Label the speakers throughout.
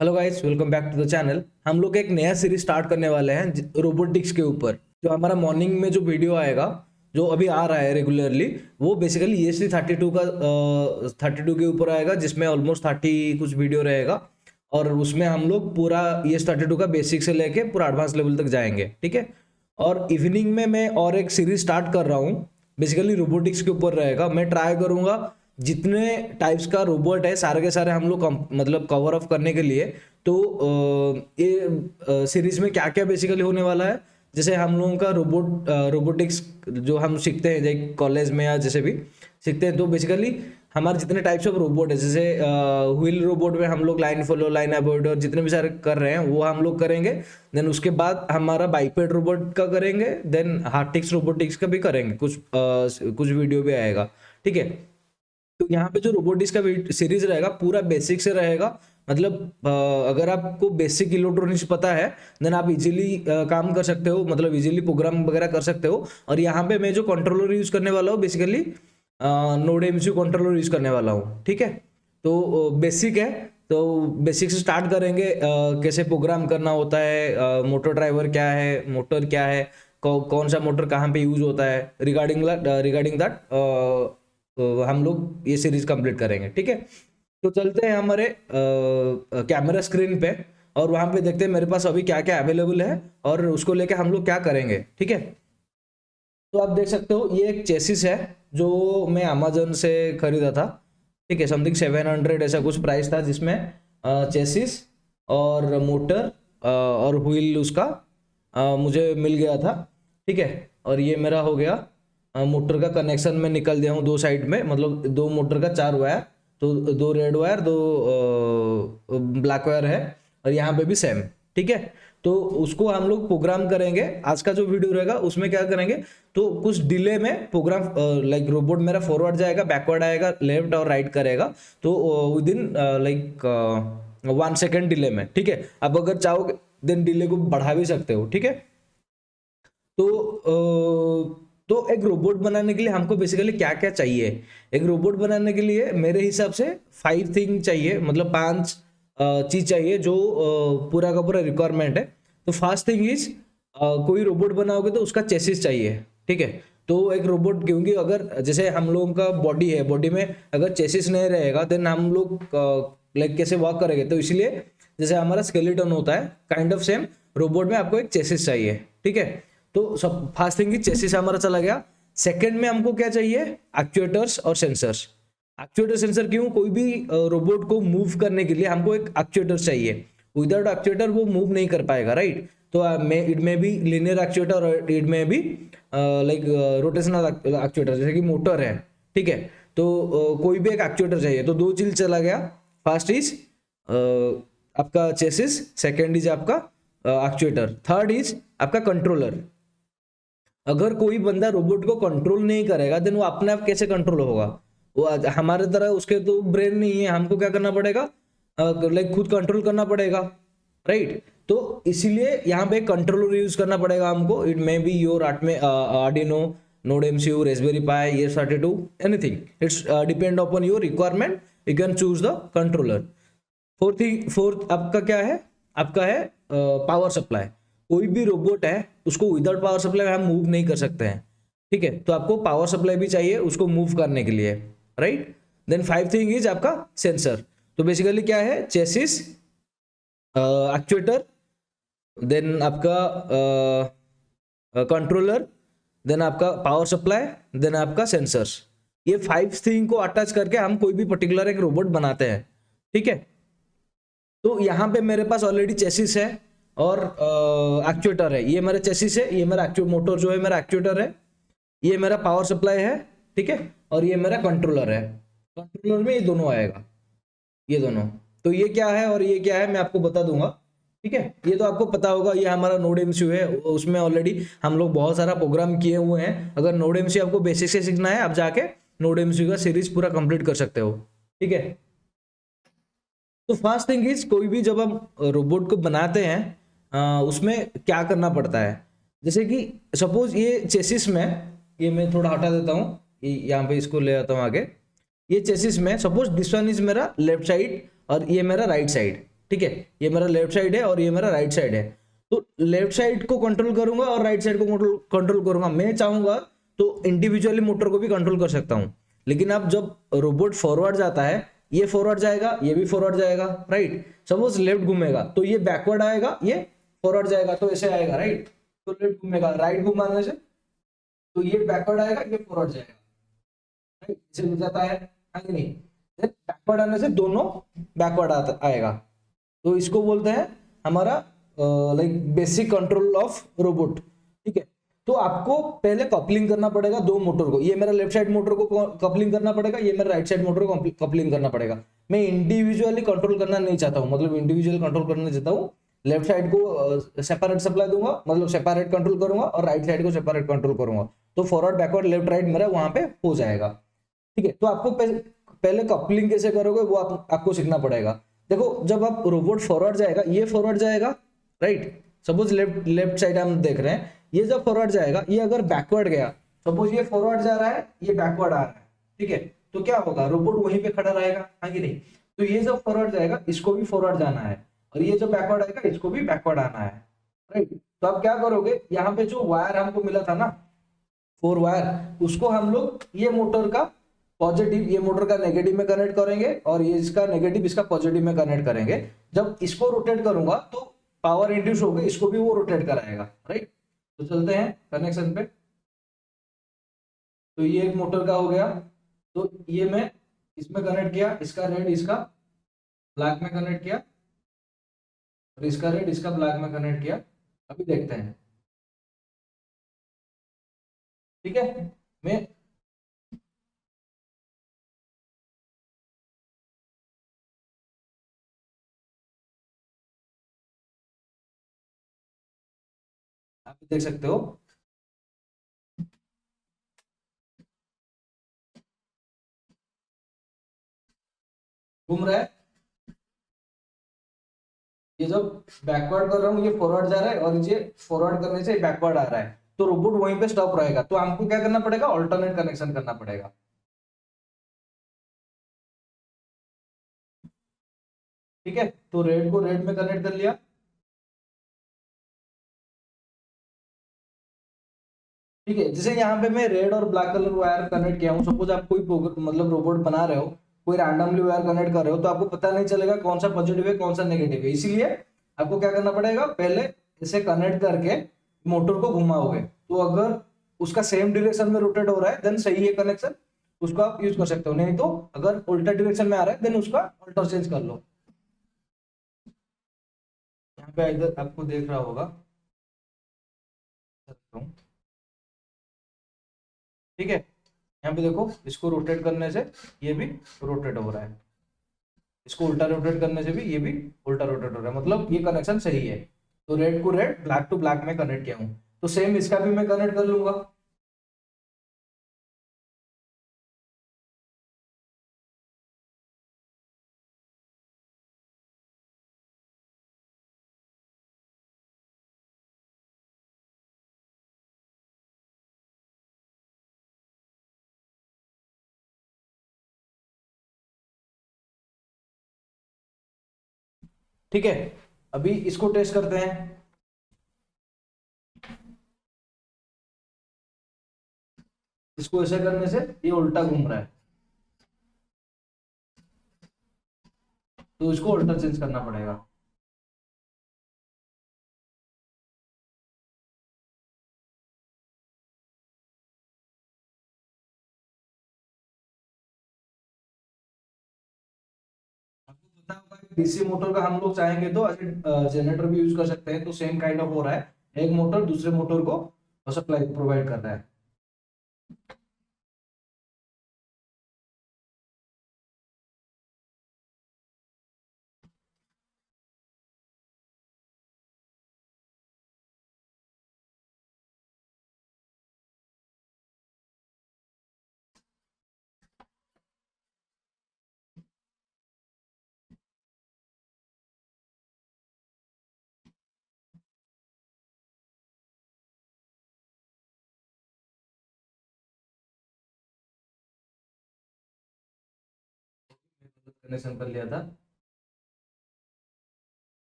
Speaker 1: Hello guys, welcome back to the channel. हम लोग एक नया सीरीज स्टार्ट करने वाले हैं रोबोटिक्स के ऊपर। जो हमारा मॉर्निंग में जो वीडियो आएगा, जो अभी आ रहा है रेगुलरली, वो बेसिकली ESP32 का 32 के ऊपर आएगा, जिसमें ऑलमोस्ट 30 कुछ वीडियो रहेगा। और उसमें हम लोग पूरा ES32 का बेसिक से लेके पूरा एडवांस लेवल तक जाएंगे, ठीक है। और इवनिंग में मैं और एक सीरीज स्टार्ट कर रहा हूँ, बेसिकली रोबोटिक्स के ऊपर रहेगा। मैं ट्राई करूंगा जितने टाइप्स का रोबोट है सारे के सारे हम लोग मतलब कवर अप करने के लिए। तो ये सीरीज में क्या क्या बेसिकली होने वाला है, जैसे हम लोगों का रोबोटिक्स जो हम सीखते हैं जैसे कॉलेज में या जैसे भी सीखते हैं, तो बेसिकली हमारे जितने टाइप्स ऑफ रोबोट है, जैसे व्हील रोबोट में हम लोग लाइन फॉलो, लाइन अवॉइड और जितने भी सारे कर रहे हैं वो हम लोग करेंगे। देन उसके बाद हमारा बाइपेड रोबोट का करेंगे, देन हार्टिक्स रोबोटिक्स का भी करेंगे, कुछ वीडियो भी आएगा, ठीक है। तो यहाँ पे जो रोबोटिक्स का सीरीज रहेगा पूरा बेसिक से रहेगा। मतलब अगर आपको बेसिक इलेक्ट्रॉनिक्स पता है देन आप इजीली काम कर सकते हो, मतलब इजीली प्रोग्राम वगैरह कर सकते हो। और यहाँ पे मैं जो कंट्रोलर यूज करने वाला हूँ basically node MCU controller use करने वाला हूँ, ठीक है। तो बेसिक है, तो बेसिक से स्टार्ट करेंगे। कैसे प्रोग्राम करना होता है, मोटर ड्राइवर क्या है, मोटर क्या है, कौन सा मोटर कहाँ पे यूज होता है, रिगार्डिंग दैट हम लोग ये सीरीज कंप्लीट करेंगे, ठीक है। तो चलते हैं हमारे कैमरा स्क्रीन पे और वहां पे देखते हैं मेरे पास अभी क्या क्या अवेलेबल है और उसको लेके हम लोग क्या करेंगे, ठीक है। तो आप देख सकते हो ये एक चेसिस है जो मैं अमेजोन से खरीदा था, ठीक है। समथिंग 700 ऐसा कुछ प्राइस था, जिसमें चेसिस और मोटर और व्हील उसका मुझे मिल गया था, ठीक है। और ये मेरा हो गया मोटर का कनेक्शन में निकल दिया हूँ दो साइड में, मतलब दो मोटर का 4 वायर, तो दो रेड वायर, दो ब्लैक वायर है, और यहाँ पे भी सेम, ठीक है। तो उसको हम लोग प्रोग्राम करेंगे। आज का जो वीडियो रहेगा उसमें क्या करेंगे, तो कुछ डिले में प्रोग्राम, लाइक रोबोट मेरा फॉरवर्ड जाएगा, बैकवर्ड आएगा, लेफ्ट और राइट करेगा, तो with in like 1 second delay में, ठीक है। अब अगर चाहोगे देन डिले को बढ़ा भी सकते हो, ठीक है। तो एक रोबोट बनाने के लिए हमको बेसिकली क्या क्या चाहिए। एक रोबोट बनाने के लिए मेरे हिसाब से 5 थिंग चाहिए, मतलब 5 चीज चाहिए जो पूरा का पूरा रिक्वायरमेंट है। तो फर्स्ट थिंग इज, कोई रोबोट बनाओगे तो उसका चेसिस चाहिए, ठीक है। तो एक रोबोट, क्योंकि अगर जैसे हम लोगों का बॉडी है, बॉडी में अगर चेसिस नहीं रहेगा देन हम लोग लाइक कैसे वॉक करेंगे। तो इसलिए जैसे हमारा स्केलेटन होता है काइंड ऑफ सेम, रोबोट में आपको एक चेसिस चाहिए, ठीक है। तो सब फर्स्ट थिंग चेसिस हमारा चला गया। सेकंड में हमको क्या चाहिए, एक्चुएटर्स और सेंसर्स। एक्चुएटर सेंसर क्यों, कोई भी रोबोट को मूव करने के लिए हमको एक एक्चुएटर चाहिए। विदाउट एक्चुएटर वो मूव नहीं कर पाएगा, राइट। तो इट में भी लिनियर एक्चुएटर और इट में भी लाइक रोटेशनल एक्चुएटर, जैसे कि मोटर है, ठीक है। तो कोई भी एक एक्चुएटर चाहिए। तो दो चीज चला गया। फर्स्ट इज आपका चेसिस, सेकेंड इज आपका एक्चुएटर, थर्ड इज आपका कंट्रोलर। अगर कोई बंदा रोबोट को कंट्रोल नहीं करेगा देन वो अपने आप कैसे कंट्रोल होगा। वो हमारे तरह उसके तो ब्रेन नहीं है, हमको क्या करना पड़ेगा, लाइक खुद कंट्रोल करना पड़ेगा, राइट। तो इसीलिए यहाँ पे कंट्रोलर यूज करना पड़ेगा हमको। It may be your Arduino, node MCU, Raspberry pi, ES32, anything, it's depend upon your requirement, you can choose the controller. Fourth आपका क्या है, आपका है पावर सप्लाई। कोई भी रोबोट है उसको विदाउट पावर सप्लाई हम मूव नहीं कर सकते हैं, ठीक है। तो आपको पावर सप्लाई भी चाहिए उसको मूव करने के लिए, राइट। देन 5 थिंग इज आपका सेंसर। तो बेसिकली क्या है, चेसिस, एक्चुएटर, देन आपका कंट्रोलर, देन आपका पावर सप्लाई, देन आपका सेंसर्स। ये 5 थिंग को अटैच करके हम कोई भी पर्टिकुलर एक रोबोट बनाते हैं, ठीक है। तो यहाँ पे मेरे पास ऑलरेडी चेसिस है और एक्चुएटर है। ये मेरा चेसिस है, ये मेरा मोटर जो है मेरा एक्चुएटर है, ये मेरा पावर सप्लाई है, ठीक है। और ये मेरा कंट्रोलर है। कंट्रोलर में ये दोनों आएगा, ये दोनों। तो ये क्या है और ये क्या है मैं आपको बता दूंगा, ठीक है। ये तो आपको पता होगा, ये हमारा नोड एमसीयू है, उसमें ऑलरेडी हम लोग बहुत सारा प्रोग्राम किए हुए हैं। अगर नोड एमसीयू आपको बेसिक से सीखना है, आप जाके नोड एमसीयू का सीरीज पूरा कंप्लीट कर सकते हो, ठीक है। तो फर्स्ट थिंग इज, कोई भी जब हम रोबोट को बनाते हैं उसमें क्या करना पड़ता है। जैसे कि सपोज ये चेसिस में, ये मैं थोड़ा हटा देता हूँ, यहाँ पे इसको ले आता हूँ आगे। ये चेसिस में सपोज दिस वन इज मेरा लेफ्ट साइड और ये मेरा राइट साइड, ठीक है, ये मेरा लेफ्ट साइड है और ये मेरा राइट साइड है। तो लेफ्ट साइड को कंट्रोल करूंगा और राइट साइड को कंट्रोल करूंगा। मैं चाहूंगा तो इंडिविजुअली मोटर को भी कंट्रोल कर सकता हूं, लेकिन अब जब रोबोट फॉरवर्ड जाता है, ये फॉरवर्ड जाएगा, ये भी फॉरवर्ड जाएगा, राइट। सपोज लेफ्ट घूमेगा तो ये बैकवर्ड आएगा, ये फॉरवर्ड जाएगा तो ऐसे आएगा, राइट। तो लेफ्ट घूमेगा, राइट घुमाने से तो ये बैकवर्ड आएगा, ये फॉरवर्ड जाएगा, राइट, ऐसे हो जाता है कि नहीं। बैकवर्ड आने से दोनों बैकवर्ड आएगा। तो इसको बोलते हैं हमारा like basic control of robot, ठीक है। तो आपको पहले कपलिंग करना पड़ेगा दो मोटर को, ये मेरा लेफ्ट साइड मोटर को कपलिंग करना पड़ेगा, ये मेरा राइट साइड मोटर को कपलिंग करना पड़ेगा। मैं इंडिविजुअली कंट्रोल करना नहीं चाहता हूँ, मतलब इंडिविजुअल कंट्रोल करना चाहता हूँ। लेफ्ट साइड को सेपरेट सप्लाई दूंगा, मतलब सेपरेट कंट्रोल करूंगा, और राइट साइड को सेपरेट कंट्रोल करूंगा। तो फॉरवर्ड बैकवर्ड लेफ्ट राइट मेरा वहां पे हो जाएगा, ठीक है। तो आपको पहले कपलिंग कैसे करोगे वो आपको सीखना पड़ेगा। देखो, जब आप रोबोट फॉरवर्ड जाएगा, ये फॉरवर्ड जाएगा, right. Suppose left left side हम देख रहे हैं, ये जब फॉरवर्ड जाएगा, ये अगर बैकवर्ड गया, सपोज ये फॉरवर्ड जा रहा है, ये बैकवर्ड आ रहा है, ठीक है, तो क्या होगा, रोबोट वहीं पे खड़ा रहेगा, हाँ कि नहीं। तो ये जब फॉरवर्ड जाएगा, इसको भी फॉरवर्ड जाना है, और ये जब बैकवर्ड आएगा, इसको भी बैकवर्ड आना है, राइट। तो आप क्या करोगे, यहाँ पे जो वायर हमको मिला था ना, 4 वायर, उसको हम लोग ये मोटर का पॉजिटिव, ये मोटर का नेगेटिव में कनेक्ट करेंगे, और ये इसका नेगेटिव इसका पॉजिटिव में कनेक्ट करेंगे। जब इसको रोटेट करूंगा तो पावर इंड्यूस होगा, इसको भी वो रोटेट कराएगा, राइट। तो चलते हैं कनेक्शन पे। तो ये एक मोटर का हो गया, तो ये मैं इसमें कनेक्ट किया, इसका रेड इसका ब्लैक में कनेक्ट किया, और इसका रेड इसका ब्लैक में कनेक्ट किया। अभी देखते हैं, ठीक है। मैं आप देख सकते हो घूम रहा है, ये जब बैकवर्ड कर रहा हूँ, ये फॉरवर्ड जा रहा है, और ये फॉरवर्ड करने से बैकवर्ड आ रहा है, तो रोबोट वहीं पे स्टॉप रहेगा। तो हमको क्या करना पड़ेगा, ऑल्टरनेट कनेक्शन करना पड़ेगा, ठीक है। तो रेड को रेड में कनेक्ट कर लिया, ठीक है। जैसे यहाँ पे मैं रेड और ब्लैक कलर वायर कनेक्ट किया हूँ, सपोज आप कोई मतलब रोबोट बना रहे हो, कोई रैंडमली वायर कनेक्ट कर रहे हो, तो आपको पता नहीं चलेगा कौन सा पॉजिटिव है कौन सा नेगेटिव है। इसीलिए आपको क्या करना पड़ेगा, पहले इसे कनेक्ट करके मोटर को घुमाओगे, तो अगर उसका सेम डायरेक्शन में रोटेट हो रहा है देन सही है कनेक्शन, उसको आप यूज कर सकते हो। नहीं तो अगर उल्टा डायरेक्शन में आ रहा है देन उसका अल्टर चेंज कर लो। यहाँ पे इधर आपको देख रहा होगा, ठीक है। यहाँ पे देखो, इसको रोटेट करने से ये भी रोटेट हो रहा है, इसको उल्टा रोटेट करने से भी ये भी उल्टा रोटेट हो रहा है, मतलब ये कनेक्शन सही है। तो रेड को रेड, ब्लैक टू ब्लैक में कनेक्ट किया हूँ, तो सेम इसका भी मैं कनेक्ट कर लूंगा। ठीक है, अभी इसको टेस्ट करते हैं। इसको ऐसे करने से ये उल्टा घूम रहा है, तो इसको उल्टा चेंज करना पड़ेगा। आपको पता होगा डीसी मोटर का हम लोग चाहेंगे तो जनरेटर भी यूज कर सकते हैं, तो सेम काइंड ऑफ हो रहा है, एक मोटर दूसरे मोटर को सप्लाई प्रोवाइड कर रहा है। कनेक्शन कर लिया था।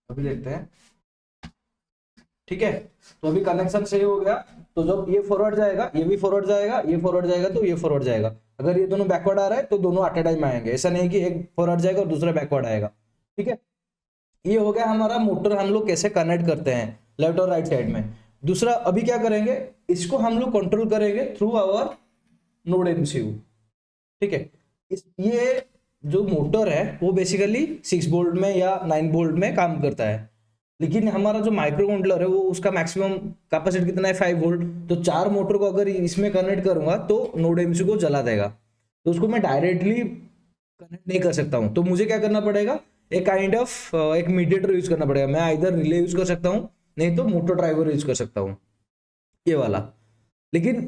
Speaker 1: अभी देखते हैं। ठीक है, तो अभी कनेक्शन सही हो गया। तो जब ये फॉरवर्ड जाएगा, ये भी फॉरवर्ड जाएगा, ये फॉरवर्ड जाएगा, तो ये फॉरवर्ड जाएगा। अगर ये दोनों बैकवर्ड आ रहा है तो दोनों एट ए टाइम आएंगे, ऐसा नहीं कि एक फॉरवर्ड जाएगा और दूसरा बैकवर्ड आएगा। ठीक है, ये हो गया हमारा मोटर हम लोग कैसे कनेक्ट करते हैं लेफ्ट और राइट साइड में। दूसरा अभी क्या करेंगे, इसको हम लोग कंट्रोल करेंगे थ्रू आवर नोड एमसीयू। ठीक है, ये जो मोटर है वो बेसिकली 6 वोल्ट में या 9 वोल्ट में काम करता है, लेकिन हमारा जो माइक्रो कंट्रोलर है वो उसका मैक्सिमम कैपेसिटी कितना है 5 वोल्ट। तो 4 मोटर को अगर इसमें कनेक्ट करूंगा तो नोड एमसीयू को जला देगा, तो उसको मैं डायरेक्टली कनेक्ट नहीं कर सकता हूं। तो मुझे क्या करना पड़ेगा, एक काइंड ऑफ एक मीडिएटर यूज करना पड़ेगा। मैं इधर रिले यूज कर सकता हूँ, नहीं तो मोटर ड्राइवर यूज कर सकता हूँ, ये वाला। लेकिन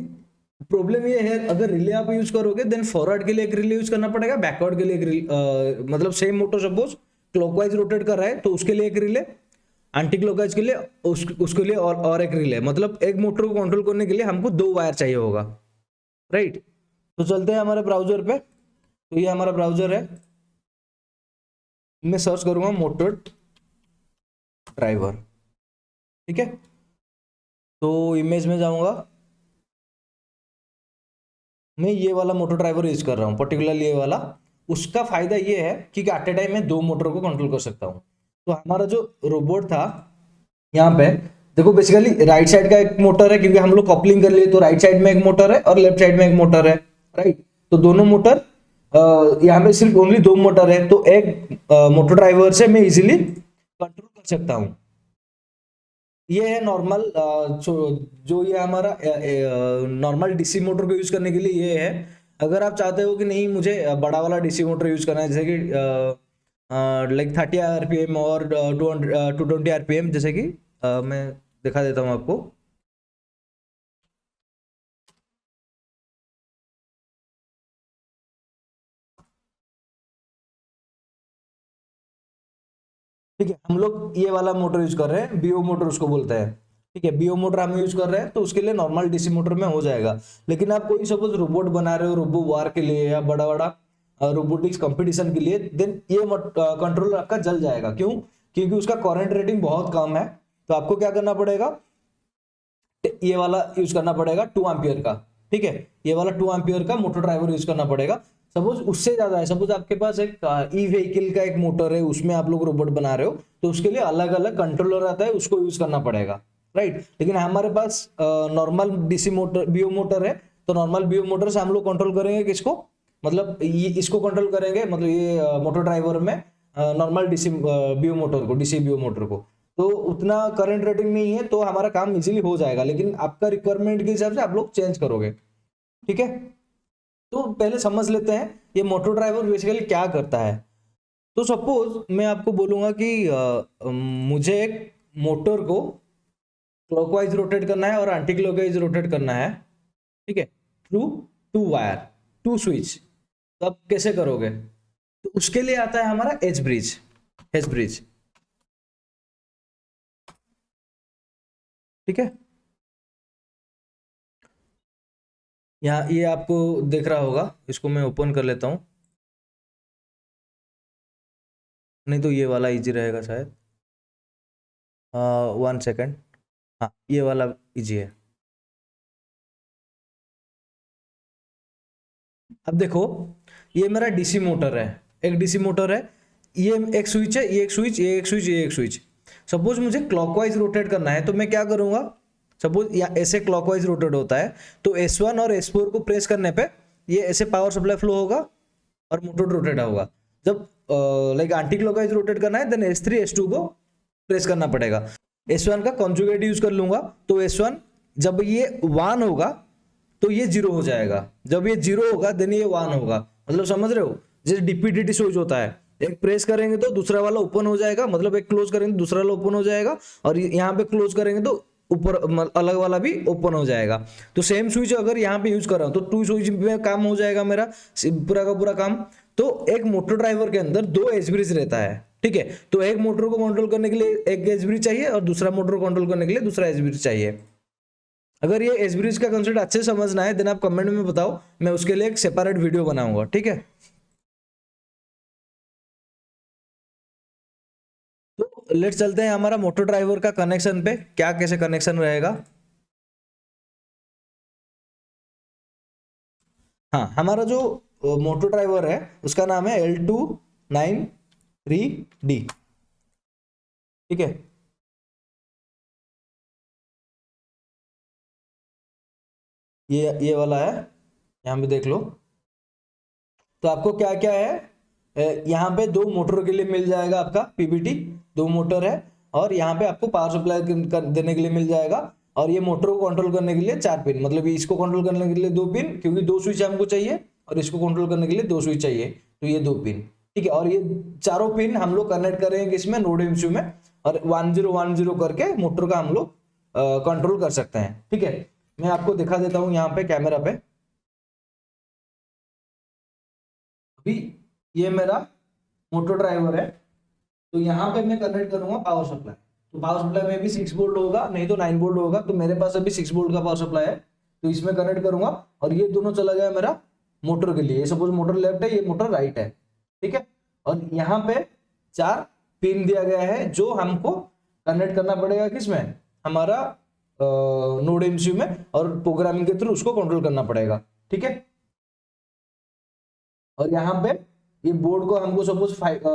Speaker 1: प्रॉब्लम ये है, अगर रिले आप यूज करोगे देन फॉरवर्ड के लिए एक रिले यूज करना पड़ेगा, बैकवर्ड के लिए एक रिले, मतलब same motor suppose clockwise rotate कर रहा है तो उसके लिए एक रिले, एंटी क्लॉकवाइज के लिए उसके लिए और एक रिले। मतलब एक मोटर को कंट्रोल करने के लिए हमको 2 वायर चाहिए होगा, राइट। तो चलते हैं हमारे ब्राउजर पे। तो ये हमारा ब्राउजर है, मैं सर्च करूंगा मोटर ड्राइवर। ठीक है, तो इमेज में जाऊंगा, मैं ये वाला मोटर ड्राइवर यूज कर रहा हूँ, पर्टिकुलरली ये वाला। उसका फायदा ये है कि एट ए टाइम में 2 मोटर को कंट्रोल कर सकता हूँ। तो हमारा जो रोबोट था यहाँ पे देखो, बेसिकली राइट साइड का एक मोटर है, क्योंकि हम लोग कपलिंग कर लिए, तो राइट साइड में एक मोटर है और लेफ्ट साइड में एक मोटर है, राइट। तो दोनों मोटर, यहाँ पे सिर्फ ओनली 2 मोटर है, तो एक मोटर ड्राइवर से मैं इजीली कंट्रोल कर सकता हूँ। ये है नॉर्मल, जो ये हमारा नॉर्मल डीसी मोटर को यूज करने के लिए ये है। अगर आप चाहते हो कि नहीं मुझे बड़ा वाला डीसी मोटर यूज करना है, जैसे कि लाइक 30 आरपीएम और 220 आरपीएम, जैसे कि मैं दिखा देता हूँ आपको। ठीक है, हम लोग ये वाला मोटर यूज कर रहे हैं, बीओ मोटर उसको बोलते हैं। ठीक है, बीओ मोटर हम यूज कर रहे हैं, तो उसके लिए नॉर्मल डीसी मोटर में हो जाएगा। लेकिन आप कोई सपोज रोबोट बना रहे हो, रोबो वार के लिए या बड़ा बड़ा रोबोटिक्स कंपटीशन के लिए, देन ये कंट्रोलर आपका जल जाएगा। क्यों? क्योंकि उसका करंट रेटिंग बहुत कम है। तो आपको क्या करना पड़ेगा, ये वाला यूज करना पड़ेगा 2 एम्पियर का। ठीक है, ये वाला 2 एम्पियर का मोटर ड्राइवर यूज करना पड़ेगा। सपोज उससे ज्यादा है, सपोज आपके पास एक ई व्हीकल का एक मोटर है, उसमें आप लोग रोबोट बना रहे हो, तो उसके लिए अलग अलग कंट्रोलर आता है, उसको यूज करना पड़ेगा, राइट। लेकिन हमारे पास normal DC motor BO motor है, तो नॉर्मल बीओ मोटर से हम लोग कंट्रोल करेंगे किसको, मतलब ये इसको कंट्रोल करेंगे, मतलब ये मोटर ड्राइवर में नॉर्मल डीसी बीओ मोटर को, डीसी बीओ मोटर को। तो उतना करंट रेटिंग नहीं है, तो हमारा काम इजीली हो जाएगा। लेकिन आपका रिक्वायरमेंट के हिसाब से आप लोग चेंज करोगे। ठीक है, तो पहले समझ लेते हैं ये मोटर ड्राइवर बेसिकली क्या करता है। तो सपोज मैं आपको बोलूंगा कि मुझे एक मोटर को क्लॉकवाइज रोटेट करना है और एंटी क्लॉकवाइज रोटेट करना है। ठीक है, थ्रू 2 वायर, 2 स्विच। तो आप कैसे करोगे, तो उसके लिए आता है हमारा एच ब्रिज। एच ब्रिज, ठीक है, यहाँ ये आपको दिख रहा होगा, इसको मैं ओपन कर लेता हूँ, नहीं तो ये वाला इजी रहेगा शायद। 1 सेकेंड, हाँ ये वाला इजी है। अब देखो, ये मेरा डीसी मोटर है, एक डीसी मोटर है, ये एक स्विच है, ये एक स्विच, ये एक स्विच, ये एक स्विच। सपोज मुझे क्लॉकवाइज रोटेट करना है, तो मैं क्या करूंगा, सपोज या ऐसे क्लॉकवाइज रोटेट होता है, तो S1 और S4 को प्रेस करने पे ये ऐसे पावर सप्लाई फ्लो होगा और मोटर रोटेट होगा। जब लाइक एंटी क्लॉकवाइज रोटेट करना है, देन S3 S2 को प्रेस करना पड़ेगा। S1 का कॉन्जुगेट यूज कर लूंगा, तो S1 जब ये 1 होगा तो ये 0 हो जाएगा, जब ये 0 होगा देन ये 1 होगा। मतलब समझ रहे हो, जैसे डीपीडीटी स्विच होता है, एक प्रेस करेंगे तो दूसरा वाला ओपन हो जाएगा, मतलब एक क्लोज करेंगे तो दूसरा वाला ओपन हो जाएगा, और यहाँ पे क्लोज करेंगे तो ऊपर अलग वाला भी ओपन हो जाएगा। तो सेम स्विच अगर यहाँ पे यूज कर रहा हूँ तो 2 स्विच में काम हो जाएगा मेरा पूरा का पूरा काम। तो एक मोटर ड्राइवर के अंदर 2 एच ब्रिज रहता है। ठीक है, तो एक मोटर को कंट्रोल करने के लिए एक एच ब्रिज चाहिए और दूसरा मोटर को कंट्रोल करने के लिए दूसरा एच ब्रिज चाहिए। अगर ये एच ब्रिज का कंसेप्ट अच्छे से समझना है देन आप कमेंट में बताओ, मैं उसके लिए एक सेपरेट वीडियो बनाऊंगा। ठीक है, तो लेट्स चलते हैं हमारा मोटर ड्राइवर का कनेक्शन पे, क्या कैसे कनेक्शन रहेगा। हाँ, हमारा जो मोटर ड्राइवर है उसका नाम है L293D। ठीक है, ये वाला है, यहाँ पे देख लो। तो आपको क्या क्या है, यहाँ पे दो मोटर के लिए मिल जाएगा आपका पीबीटी, दो मोटर है। और यहाँ पे आपको पावर सप्लाई देने के लिए मिल जाएगा। और ये मोटर को कंट्रोल करने के लिए चार पिन, मतलब इसको कंट्रोल करने के लिए दो पिन, क्योंकि दो स्विच हमको चाहिए, और इसको कंट्रोल करने के लिए दो स्विच चाहिए, तो ये दो पिन। ठीक है, और ये चारों पिन हम लोग कनेक्ट करेंगे इसमें नोड एमसीयू में, और 1010 करके मोटर का हम लोग कंट्रोल कर सकते हैं। ठीक है, मैं आपको दिखा देता हूँ यहाँ पे कैमरा पे। अभी ये मेरा मोटर ड्राइवर है, तो यहाँ पे मैं कनेक्ट करूंगा पावर सप्लाई। तो पावर सप्लाई में भी 6 वोल्ट होगा, नहीं तो 9 वोल्ट होगा। तो मेरे पास अभी 6 वोल्ट का पावर सप्लाई है, तो इसमें कनेक्ट करूंगा। और ये दोनों चला गया मेरा मोटर के लिए। सपोज मोटर लेफ्ट है, ये मोटर राइट है। ठीक है, और यहाँ पे चार पिन दिया गया है जो हमको कनेक्ट करना पड़ेगा किसमें, हमारा नोड एमसीयू में, और प्रोग्रामिंग के थ्रू उसको कंट्रोल करना पड़ेगा। ठीक है, और यहाँ पे ये बोर्ड को हमको सपोज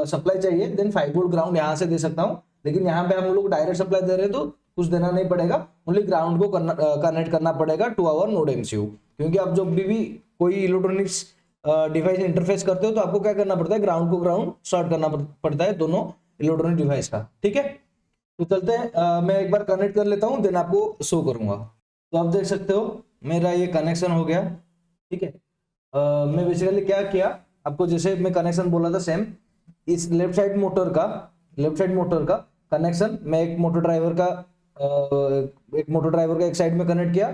Speaker 1: सप्लाई चाहिए, देन 5 वोल्ट ग्राउंड यहाँ से दे सकता हूँ। लेकिन यहाँ पे हम लोग डायरेक्ट सप्लाई दे रहे हैं तो कुछ देना नहीं पड़ेगा, ओनली ग्राउंड को कनेक्ट करना पड़ेगा टू आवर नोड एमसीयू। क्योंकि आप जब भी कोई इलेक्ट्रॉनिक्स डिवाइस इंटरफेस करते हो तो आपको क्या करना पड़ता है, ग्राउंड को ग्राउंड शॉर्ट करना पड़ता है दोनों इलेक्ट्रॉनिक डिवाइस का। ठीक है, तो चलते हैं, मैं एक बार कनेक्ट कर लेता हूँ, देन आपको शो करूंगा। तो आप देख सकते हो मेरा ये कनेक्शन हो गया। ठीक है, मैं बेसिकली क्या किया, आपको जैसे मैं कनेक्शन बोला था सेम, इस लेफ्ट साइड मोटर का कनेक्शन मैं एक मोटर ड्राइवर का एक साइड में कनेक्ट किया,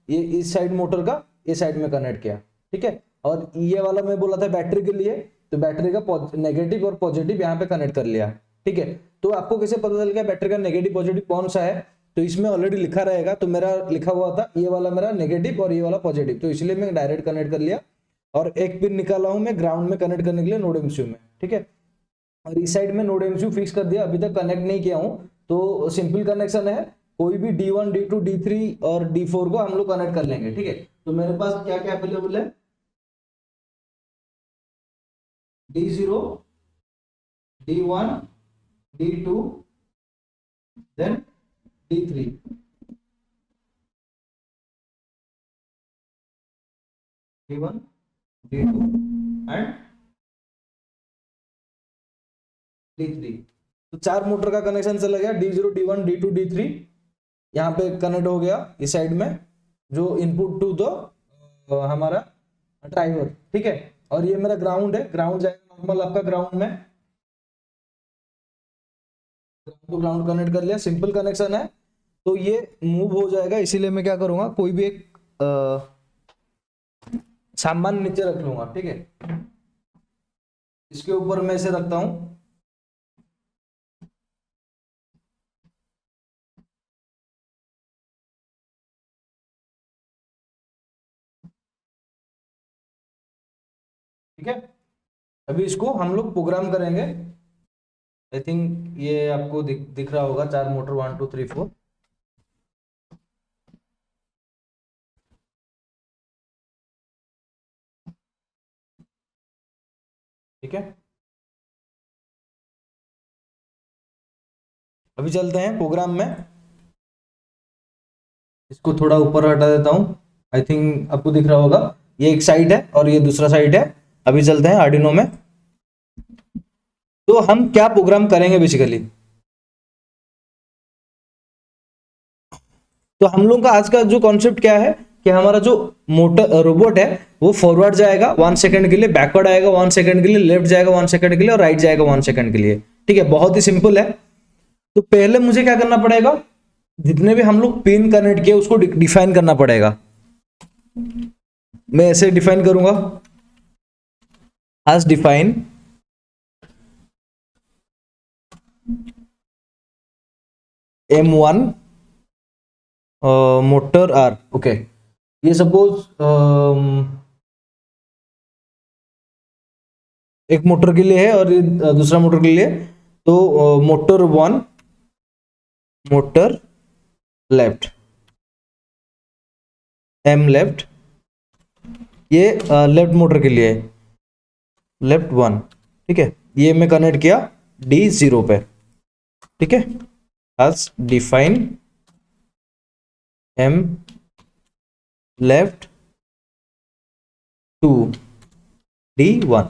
Speaker 1: ये इस साइड मोटर का ये साइड में कनेक्ट किया। ठीक है, और ये वाला मैं बोला था बैटरी के लिए, तो बैटरी का नेगेटिव और पॉजिटिव यहाँ पे कनेक्ट कर लिया। ठीक है, तो आपको कैसे पता चल गया बैटरी का नेगेटिव पॉजिटिव कौन सा है, तो इसमें ऑलरेडी लिखा रहेगा। तो मेरा लिखा हुआ था ये वाला मेरा नेगेटिव और ये वाला पॉजिटिव, तो इसलिए मैं डायरेक्ट कनेक्ट कर लिया। और एक पिन निकाला हूं मैं ग्राउंड में कनेक्ट करने के लिए नोड एमसीयू में। ठीक है, और इस साइड में नोड एमसीयू फिक्स कर दिया, अभी तक कनेक्ट नहीं किया हूं, तो सिंपल कनेक्शन है। कोई भी D1 D2 D3 और D4 को हम लोग कनेक्ट कर लेंगे। ठीक है, तो मेरे पास क्या क्या अवेलेबल है, D0 D1 D2 then D3। D1 D2 and D3। तो चार मोटर का कनेक्शन चला गया, D0 D1 D2 D3 यहाँ पे कनेक्ट हो गया इस साइड में, जो इनपुट टू द हमारा ड्राइवर। ठीक है, और ये मेरा ग्राउंड है, ग्राउंड जाएगा नॉर्मल आपका ग्राउंड में, ग्राउंड कनेक्ट कर लिया, सिंपल कनेक्शन है। तो ये मूव हो जाएगा, इसीलिए मैं क्या करूंगा, कोई भी एक सामान नीचे रख लूंगा। ठीक है, इसके ऊपर मैं इसे रखता हूं। ठीक है, अभी इसको हम लोग प्रोग्राम करेंगे। आई थिंक ये आपको दिख रहा होगा, चार मोटर 1 2 3 4। ठीक है, अभी चलते हैं प्रोग्राम में, इसको थोड़ा ऊपर हटा देता हूं। आई थिंक आपको दिख रहा होगा, ये एक साइड है और ये दूसरा साइड है। अभी चलते हैं आर्डिनो में। तो हम क्या प्रोग्राम करेंगे बेसिकली, तो हम लोग का आज का जो कॉन्सेप्ट क्या है कि हमारा जो मोटर रोबोट है वो फॉरवर्ड जाएगा 1 सेकंड के लिए, बैकवर्ड आएगा 1 सेकंड के लिए, लेफ्ट जाएगा 1 सेकंड के लिए, और राइट जाएगा 1 सेकंड के लिए। ठीक है, बहुत ही सिंपल है। तो पहले मुझे क्या करना पड़ेगा, जितने भी हम लोग पिन कनेक्ट किए उसको डिफाइन करना पड़ेगा। मैं ऐसे डिफाइन करूंगा, आज define M1 motor R. Okay, ये सपोज एक मोटर के लिए है और ये दूसरा मोटर के लिए। तो motor 1 motor left, M left, ये लेफ्ट मोटर के लिए लेफ्ट 1, ठीक है। ये मैं कनेक्ट किया D0 पे, ठीक है। आज define M left to D1,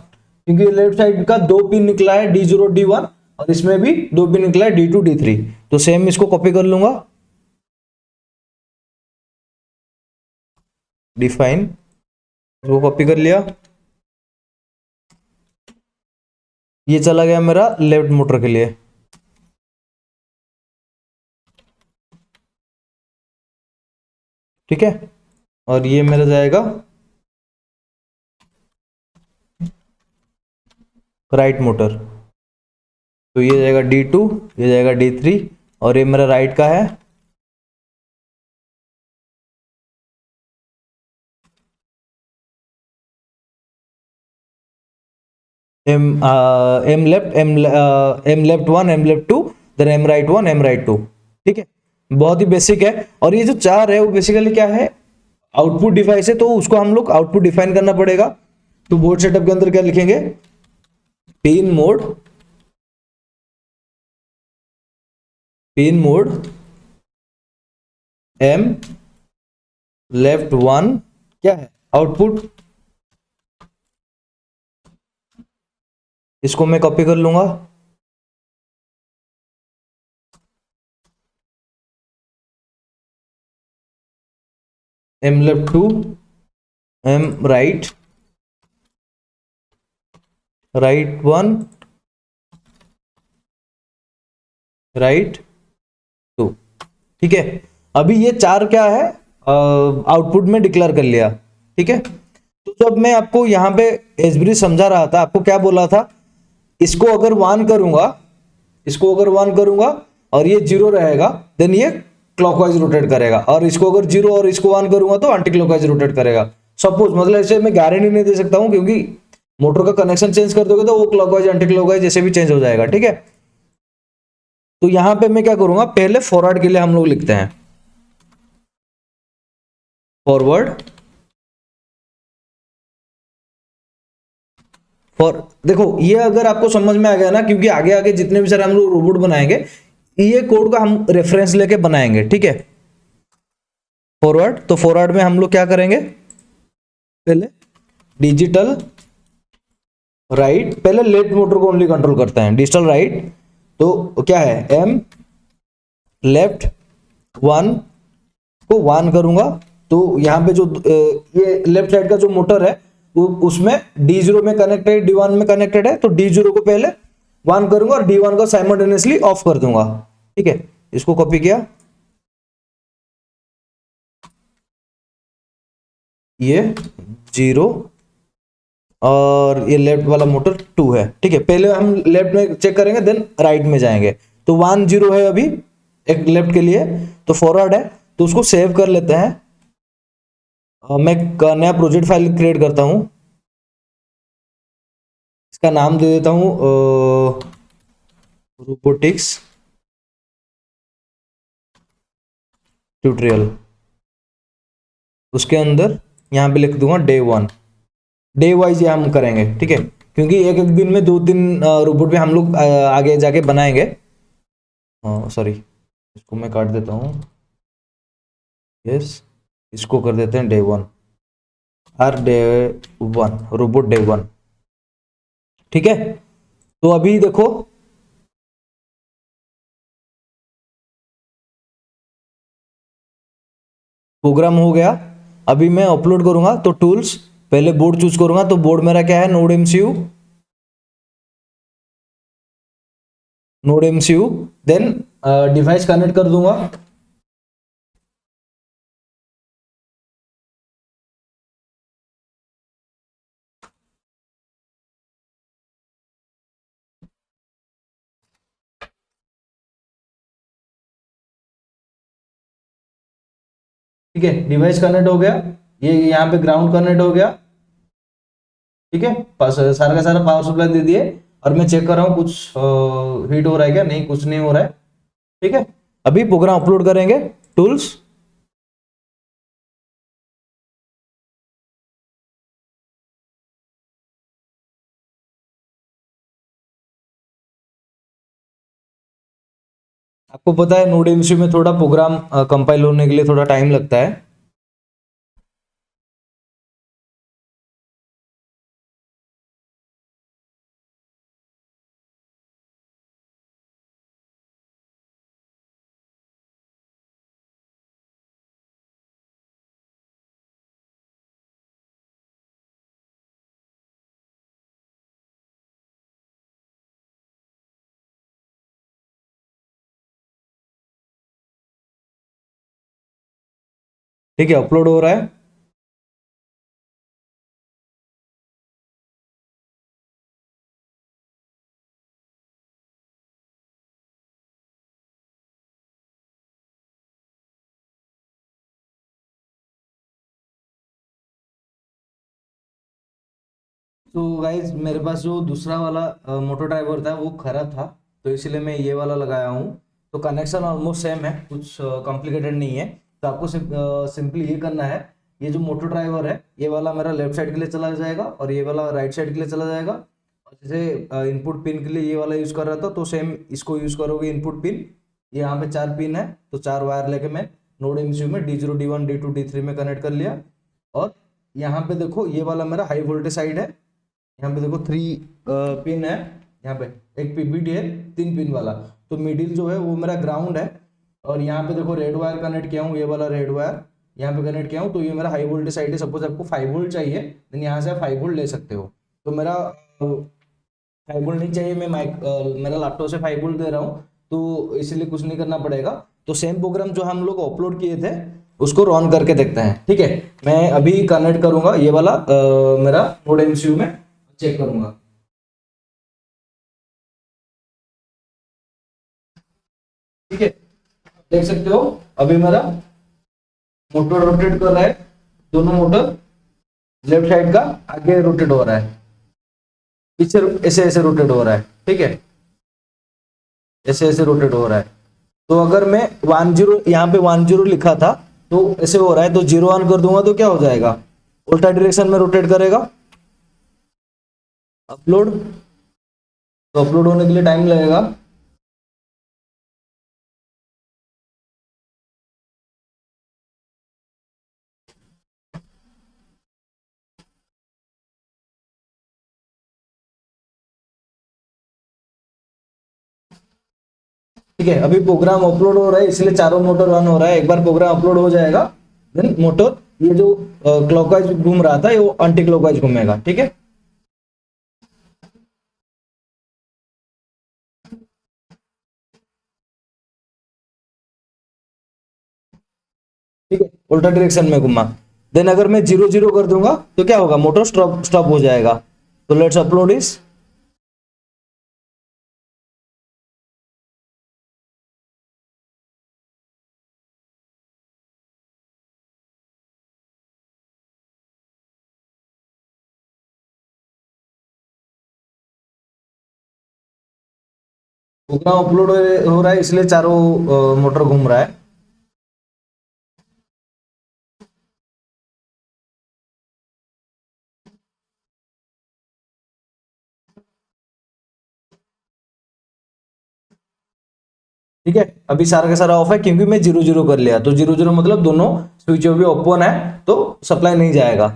Speaker 1: क्योंकि लेफ्ट साइड का 2 पिन निकला है D0 D1, और इसमें भी 2 पिन निकला है D2 D3। तो सेम इसको कॉपी कर लूंगा, डिफाइन, इसको कॉपी कर लिया, ये चला गया मेरा लेफ्ट मोटर के लिए, ठीक है। और ये मेरा जाएगा राइट मोटर, तो ये जाएगा D2, ये जाएगा D3, और ये मेरा राइट का है M left, M left 1, M left 2, then M right 1, M right 2, ठीक है। बहुत ही बेसिक है। और ये जो 4 है वो बेसिकली क्या है, आउटपुट डिवाइस है, तो उसको हम लोग आउटपुट डिफाइन करना पड़ेगा। तो बोर्ड सेटअप के अंदर क्या लिखेंगे, pin mode, pin mode M left 1 क्या है, आउटपुट, इसको मैं कॉपी कर लूंगा, M left 2, M right, right 1, right 2, ठीक है। अभी ये 4 क्या है, आउटपुट में डिक्लेयर कर लिया, ठीक है। तो जब मैं आपको यहाँ पे एसब्रिज समझा रहा था, आपको क्या बोला था, इसको अगर 1 करूंगा, इसको अगर 1 करूंगा और ये 0 रहेगा, देन ये क्लॉकवाइज रोटेट करेगा, और इसको अगर 0 और इसको 1 करूंगा तो एंटी क्लॉकवाइज रोटेट करेगा। सपोज, मतलब ऐसे मैं गारंटी नहीं दे सकता हूं, क्योंकि मोटर का कनेक्शन चेंज कर दोगे तो वो क्लॉकवाइज एंटी क्लॉकवाइज जैसे भी चेंज हो जाएगा, ठीक है। तो यहां पे मैं क्या करूंगा, पहले फॉरवर्ड के लिए हम लोग लिखते हैं फॉरवर्ड, फॉर, देखो ये अगर आपको समझ में आ गया ना, क्योंकि आगे आगे जितने भी सारे हम लोग रोबोट बनाएंगे, ये कोड का हम रेफरेंस लेके बनाएंगे, ठीक है। फॉरवर्ड, तो फॉरवर्ड में हम लोग क्या करेंगे, पहले डिजिटल राइट, पहले लेफ्ट मोटर को ओनली कंट्रोल करते हैं, डिजिटल राइट, तो क्या है, एम लेफ्ट 1 को 1 करूंगा, तो यहां पे जो ये लेफ्ट साइड का जो मोटर है वो उसमें D0 में कनेक्टेड, D1 में कनेक्टेड है, तो D0 को पहले 1 करूंगा और D1 को साइमल्टेनियसली ऑफ कर दूंगा, ठीक है। इसको कॉपी किया, ये 0, और ये लेफ्ट वाला मोटर 2 है, ठीक है। पहले हम लेफ्ट में चेक करेंगे, देन राइट में जाएंगे। तो 1 0 है अभी एक लेफ्ट के लिए, तो फॉरवर्ड है, तो उसको सेव कर लेते हैं। मैं एक नया प्रोजेक्ट फाइल क्रिएट करता हूं, इसका नाम दे देता हूं रोबोटिक्स ट्यूटोरियल। उसके अंदर यहां पे लिख दूंगा Day 1, डे वाइज ये हम करेंगे, ठीक है, क्योंकि एक एक दिन में 2-3 रोबोट भी हम लोग आगे जाके बनाएंगे। सॉरी, इसको मैं काट देता हूँ, यस, इसको कर देते हैं Day 1, हर Day 1 रोबोट Day 1, ठीक है। तो अभी देखो प्रोग्राम हो गया। अभी मैं अपलोड करूंगा, तो टूल्स, पहले बोर्ड चूज करूंगा, तो बोर्ड मेरा क्या है, node MCU, node MCU, then device connect कर दूंगा, ठीक है। डिवाइस कनेक्ट हो गया, ये यहाँ पे ग्राउंड कनेक्ट हो गया, ठीक है। सारा का सारा पावर सप्लाई दे दिए, और मैं चेक कर रहा हूँ कुछ हीट हो रहा है क्या, नहीं, कुछ नहीं हो रहा है, ठीक है। अभी प्रोग्राम अपलोड करेंगे, टूल्स, आपको पता है नोड एमसीयू में थोड़ा प्रोग्राम कंपाइल होने के लिए थोड़ा टाइम लगता है। ठीक है, अपलोड हो रहा है। तो गाइज मेरे पास जो दूसरा वाला मोटर ड्राइवर था वो खराब था, तो इसलिए मैं ये वाला लगाया हूँ। तो कनेक्शन ऑलमोस्ट सेम है, कुछ कॉम्प्लिकेटेड नहीं है। तो आपको सिंपली ये करना है, ये जो मोटर ड्राइवर है ये वाला मेरा लेफ्ट साइड के लिए चला जाएगा और ये वाला राइट साइड के लिए चला जाएगा। और जैसे इनपुट पिन के लिए ये वाला यूज़ कर रहा था, तो सेम इसको यूज़ करोगे इनपुट पिन। यहाँ पे 4 पिन है, तो 4 वायर लेके मैं नोड एमसीयू में D0 D1 D2 D3 में कनेक्ट कर लिया। और यहाँ पे देखो ये वाला मेरा हाई वोल्टेज साइड है। यहाँ पे देखो 3 पिन है, यहाँ पे एक पीबीडी है 3 पिन वाला। तो मिडिल जो है वो मेरा ग्राउंड है। और यहाँ पे देखो रेड वायर कनेक्ट किया हूँ, ये वाला रेड वायर यहाँ पे कनेक्ट किया हूँ। तो ये मेरा हाई वोल्टेज साइड है। सपोज आपको 5 वोल्ट चाहिए, देन यहाँ से आप 5 वोल्ट ले सकते हो। तो मेरा 5 वोल्ट नहीं चाहिए, मैं मेरा लैपटॉप से 5 वोल्ट दे रहा हूँ, तो इसलिए कुछ नहीं करना पड़ेगा। तो सेम प्रोग्राम जो हम लोग अपलोड किए थे उसको रन करके देखते हैं। ठीक है, मैं अभी कनेक्ट करूंगा ये वाला मेरा नोड एमसीयू में चेक करूंगा। ठीक है, देख सकते हो अभी मेरा मोटर रोटेट कर रहा है। दोनों मोटर लेफ्ट साइड का आगे रोटेट हो रहा है, पीछे ऐसे ऐसे रोटेट हो रहा है। ठीक है, ऐसे ऐसे रोटेट हो रहा है। तो अगर मैं 10 यहाँ पे 10 लिखा था, तो ऐसे हो रहा है, तो 0 1 कर दूंगा तो क्या हो जाएगा, उल्टा डायरेक्शन में रोटेट करेगा। अपलोड, तो अपलोड होने के लिए टाइम लगेगा। ठीक है, अभी प्रोग्राम अपलोड हो रहा है, इसलिए चारों मोटर रन हो रहा है। एक बार प्रोग्राम अपलोड हो जाएगा, देन मोटर ये जो क्लॉकवाइज घूम रहा था ये वो एंटी क्लॉकवाइज घूमेगा। ठीक है, ठीक है, उल्टा डायरेक्शन में घुमा। देन अगर मैं 0 0 कर दूंगा तो क्या होगा, मोटर स्टॉप स्टॉप हो जाएगा। तो लेट्स अपलोड इस। प्रोग्राम अपलोड हो रहा है, इसलिए चारों मोटर घूम रहा है। ठीक है, अभी सारा का सारा ऑफ है क्योंकि मैं 0 0 कर लिया। तो 0 0 मतलब दोनों स्विच अभी ओपन है, तो सप्लाई नहीं जाएगा।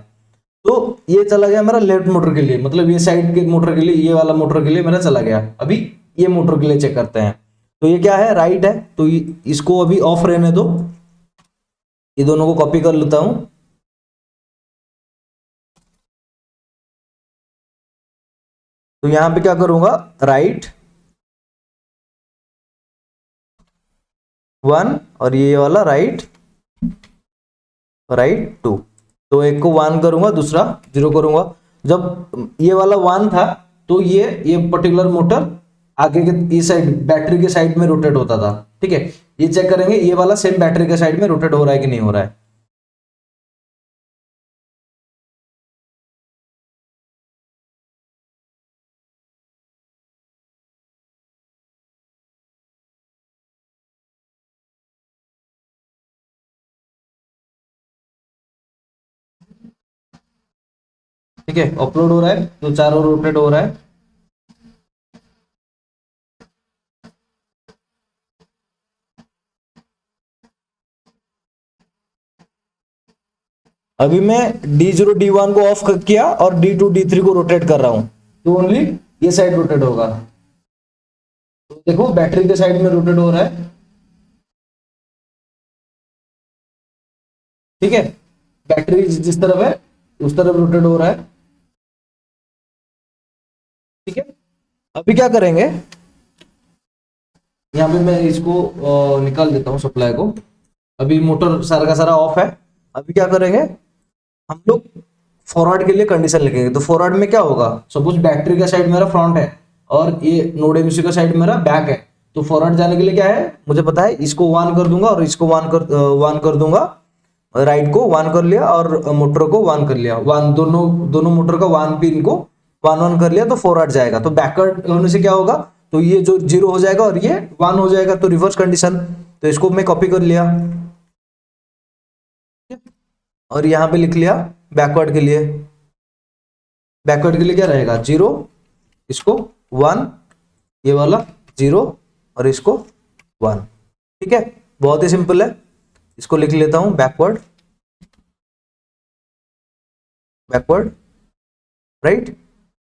Speaker 1: तो ये चला गया मेरा लेफ्ट मोटर के लिए, मतलब ये साइड के मोटर के लिए, ये वाला मोटर के लिए मेरा चला गया। अभी ये मोटर के लिए चेक करते हैं। तो ये क्या है, राइट है, तो इसको अभी ऑफ रहने दो। ये दोनों को कॉपी कर लेता हूं। तो यहां पे क्या करूंगा, राइट 1 और ये वाला राइट 2। तो एक को 1 करूंगा, दूसरा 0 करूंगा। जब ये वाला 1 था, तो ये पर्टिकुलर मोटर आगे के इस साइड बैटरी के साइड में रोटेट होता था। ठीक है, ये चेक करेंगे ये वाला सेम बैटरी के साइड में रोटेट हो रहा है कि नहीं हो रहा है। ठीक है, अपलोड हो रहा है तो चारों रोटेट हो रहा है। अभी मैं D0 D1 को ऑफ किया और D2 D3 को रोटेट कर रहा हूं, तो ओनली ये साइड रोटेट होगा। तो देखो बैटरी के साइड में रोटेट हो रहा है। ठीक है, बैटरी जिस तरफ है उस तरफ रोटेट हो रहा है। ठीक है, अभी क्या करेंगे, यहाँ पे मैं इसको निकाल देता हूँ सप्लाई को। अभी मोटर सारा का सारा ऑफ है। अभी क्या करेंगे हम लोग, फॉरवर्ड के लिए कंडीशन लिखेंगे। तो फॉरवर्ड में क्या होगा, सपोज बैटरी का साइड मेरा फ्रंट है और ये नोड एमसी का साइड मेरा बैक है। तो फॉरवर्ड जाने के लिए क्या है मुझे पता है, इसको 1 कर दूंगा और इसको 1 कर दूंगा, राइट को 1 कर लिया और मोटर को 1 कर लिया। 1 दोनों मोटर का 1 पिन को 1 कर लिया तो फॉरवर्ड जाएगा। तो बैकवर्ड होने से क्या होगा, तो ये जो 0 हो जाएगा और ये 1 हो जाएगा, तो रिवर्स कंडीशन। तो इसको मैं कॉपी कर लिया और यहां पे लिख लिया बैकवर्ड के लिए। बैकवर्ड के लिए क्या रहेगा, 0, इसको 1, ये वाला 0 और इसको 1। ठीक है, बहुत ही सिंपल है। इसको लिख लेता हूं बैकवर्ड, बैकवर्ड, राइट।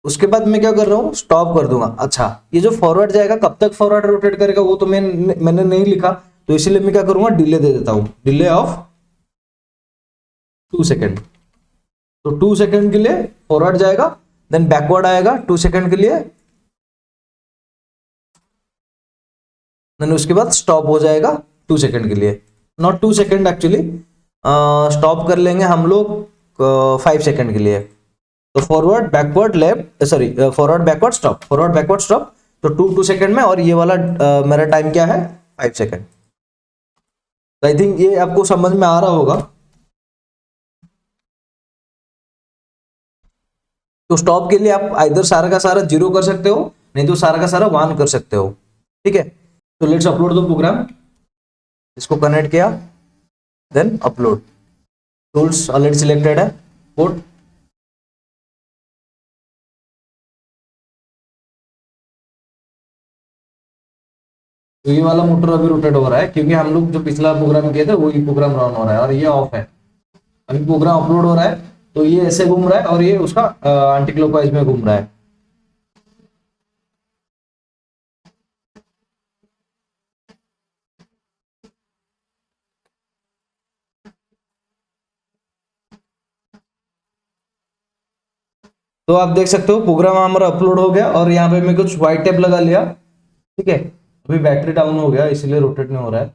Speaker 1: उसके बाद मैं क्या कर रहा हूं, स्टॉप कर दूंगा। अच्छा, ये जो फॉरवर्ड जाएगा कब तक फॉरवर्ड रोटेट करेगा वो तो मैंने नहीं लिखा, तो इसीलिए मैं क्या करूंगा, डिले दे देता हूं, डिले ऑफ 2 सेकेंड। तो 2 सेकेंड के लिए फॉरवर्ड जाएगा, देन बैकवर्ड आएगा 2 सेकेंड के लिए, देन उसके बाद स्टॉप हो जाएगा 2 सेकेंड के लिए। नॉट 2 सेकेंड एक्चुअली, स्टॉप कर लेंगे हम लोग 5 सेकेंड के लिए। तो forward backward left, sorry forward backward stop, forward backward stop. तो 2 सेकेंड में, और ये वाला मेरा टाइम क्या है, 5 सेकेंड। तो आई थिंक ये आपको समझ में आ रहा होगा। तो स्टॉप के लिए आप इधर सारा का सारा 0 कर सकते हो, नहीं तो सारा का सारा 1 कर सकते हो। ठीक है, तो लेट्स अपलोड द प्रोग्राम। इसको कनेक्ट किया, then upload. Tools already selected है, कोड। तो ये वाला मोटर अभी रोटेट हो रहा है क्योंकि हम लोग जो पिछला प्रोग्राम किए थे वही प्रोग्राम रन हो रहा है और ये ऑफ है। अभी प्रोग्राम अपलोड हो रहा है तो ये ऐसे घूम रहा है और ये उसका एंटी क्लॉकवाइज में घूम रहा है। तो आप देख सकते हो प्रोग्राम हमारा अपलोड हो गया और यहाँ पे मैं कुछ व्हाइट टेप लगा लिया। ठीक है, अभी बैटरी डाउन हो गया इसलिए रोटेट नहीं हो रहा है।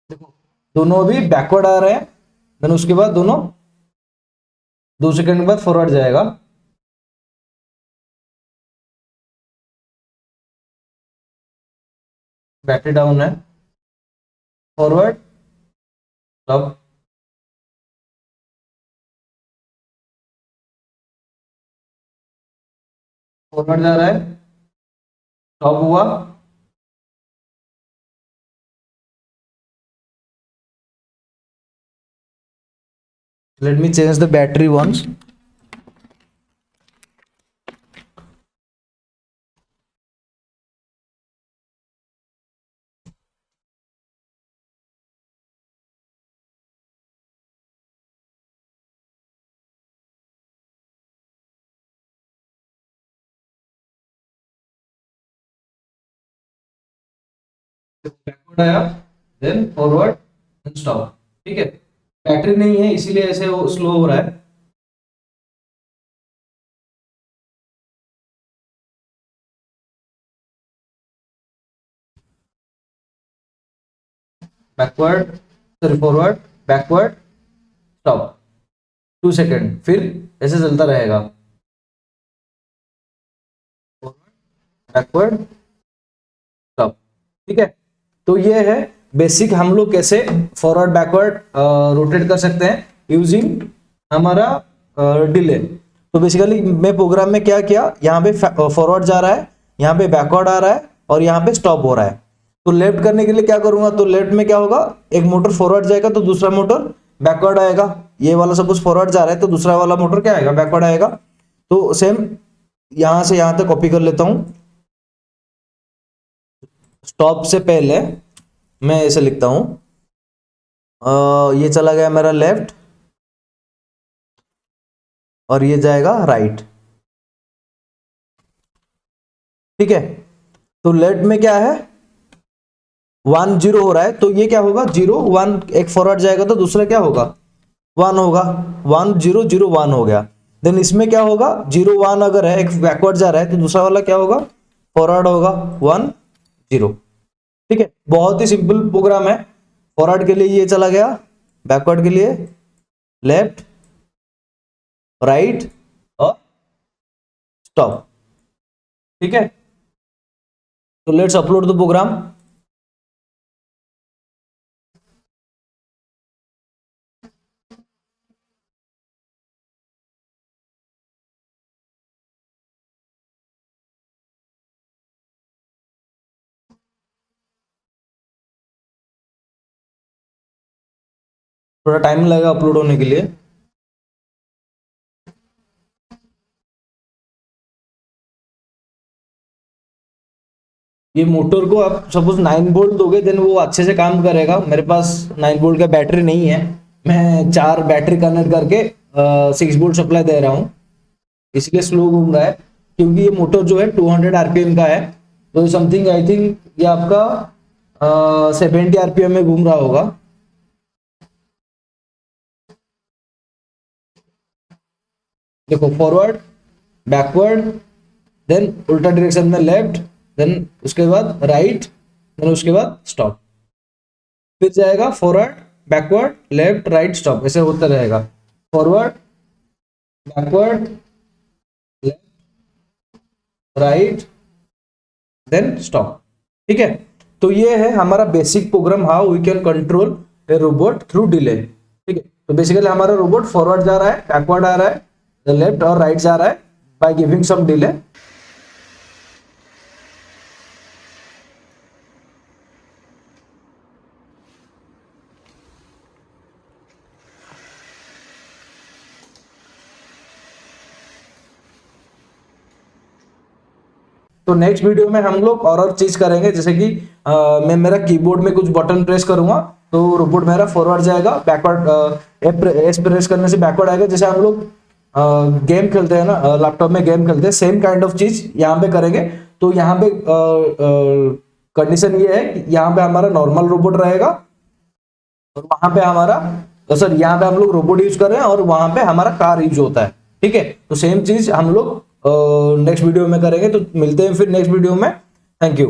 Speaker 1: देखो दोनों अभी बैकवर्ड आ रहे हैं, देन उसके बाद दोनों 2 सेकंड के बाद फॉरवर्ड जाएगा। बैटरी डाउन है, फॉरवर्ड, स्टॉप, फॉरवर्ड जा रहा है, स्टॉप हुआ, let me change the battery once। Backward आया, देन फॉरवर्ड, देन स्टॉप। ठीक है, बैटरी नहीं है इसीलिए ऐसे वो स्लो हो रहा है। Backward, sorry forward, backward, stop, 2 second, फिर ऐसे चलता रहेगा, बैकवर्ड, स्टॉप। ठीक है, तो ये है बेसिक, हम लोग कैसे फॉरवर्ड बैकवर्ड रोटेट कर सकते हैं यूजिंग हमारा डिले। तो बेसिकली मैं प्रोग्राम में क्या किया, यहाँ पे फॉरवर्ड जा रहा है, यहाँ पे बैकवर्ड आ रहा है और यहाँ पे स्टॉप हो रहा है। तो लेफ्ट करने के लिए क्या करूंगा, तो लेफ्ट में क्या होगा, एक मोटर फॉरवर्ड जाएगा तो दूसरा मोटर बैकवर्ड आएगा, ये वाला सपोज फॉरवर्ड जा रहा है तो दूसरा वाला मोटर क्या आएगा, बैकवर्ड आएगा। तो सेम यहां से यहां तक कॉपी कर लेता हूं। स्टॉप से पहले मैं ऐसे लिखता हूं, ये चला गया मेरा लेफ्ट और ये जाएगा राइट, ठीक है। तो लेफ्ट में क्या है, 1 0 हो रहा है, तो ये क्या होगा 0 1, एक फॉरवर्ड जाएगा तो दूसरा क्या होगा 1 होगा, 1 0 0 1 हो गया। देन इसमें क्या होगा 0 1 अगर है, एक बैकवर्ड जा रहा है तो दूसरा वाला क्या होगा फॉरवर्ड होगा 1 0, ठीक है। बहुत ही सिंपल प्रोग्राम है। फॉरवर्ड के लिए ये चला गया, बैकवर्ड के लिए लेफ्ट राइट और स्टॉप, ठीक है। तो लेट्स अपलोड द प्रोग्राम। थोड़ा टाइम लगेगा अपलोड होने के लिए। ये मोटर को आप सपोज 9 वोल्ट दोगे देन वो अच्छे से काम करेगा। मेरे पास 9 वोल्ट का बैटरी नहीं है, मैं 4 बैटरी कनेक्ट करके 6 वोल्ट सप्लाई दे रहा हूँ, इसलिए स्लो घूम रहा है। क्योंकि ये मोटर जो है 200 आरपीएम का है, तो समथिंग आई थिंक ये आपका 70 आरपीएम में घूम रहा होगा। देखो फॉरवर्ड बैकवर्ड देन उल्टा डायरेक्शन में लेफ्ट, देन उसके बाद राइट, देन उसके बाद स्टॉप, फिर जाएगा forward backward left right stop, ऐसे होता रहेगा। Forward backward left right then stop, ठीक है। तो ये है हमारा basic program, how we can control a robot through delay, ठीक है। तो बेसिकली हमारा रोबोट फॉरवर्ड जा रहा है, बैकवर्ड आ रहा है, लेफ्ट और राइट जा रहा है बाय गिविंग सम डिले। तो नेक्स्ट वीडियो में हम लोग और चीज करेंगे, जैसे कि मैं मेरा कीबोर्ड में कुछ बटन प्रेस करूंगा तो रोबोट मेरा फॉरवर्ड जाएगा, बैकवर्ड एस प्रेस करने से बैकवर्ड आएगा। जैसे हम लोग गेम खेलते हैं ना, लैपटॉप में गेम खेलते हैं, सेम काइंड ऑफ चीज यहाँ पे करेंगे। तो यहाँ पे कंडीशन ये है कि यहाँ पे हमारा नॉर्मल रोबोट रहेगा और वहां पे हमारा सर यहाँ पे हम लोग रोबोट यूज कर रहे हैं और वहां पे हमारा कार यूज होता है, ठीक है। तो सेम चीज हम लोग नेक्स्ट वीडियो में करेंगे। तो मिलते हैं फिर नेक्स्ट वीडियो में। Thank you.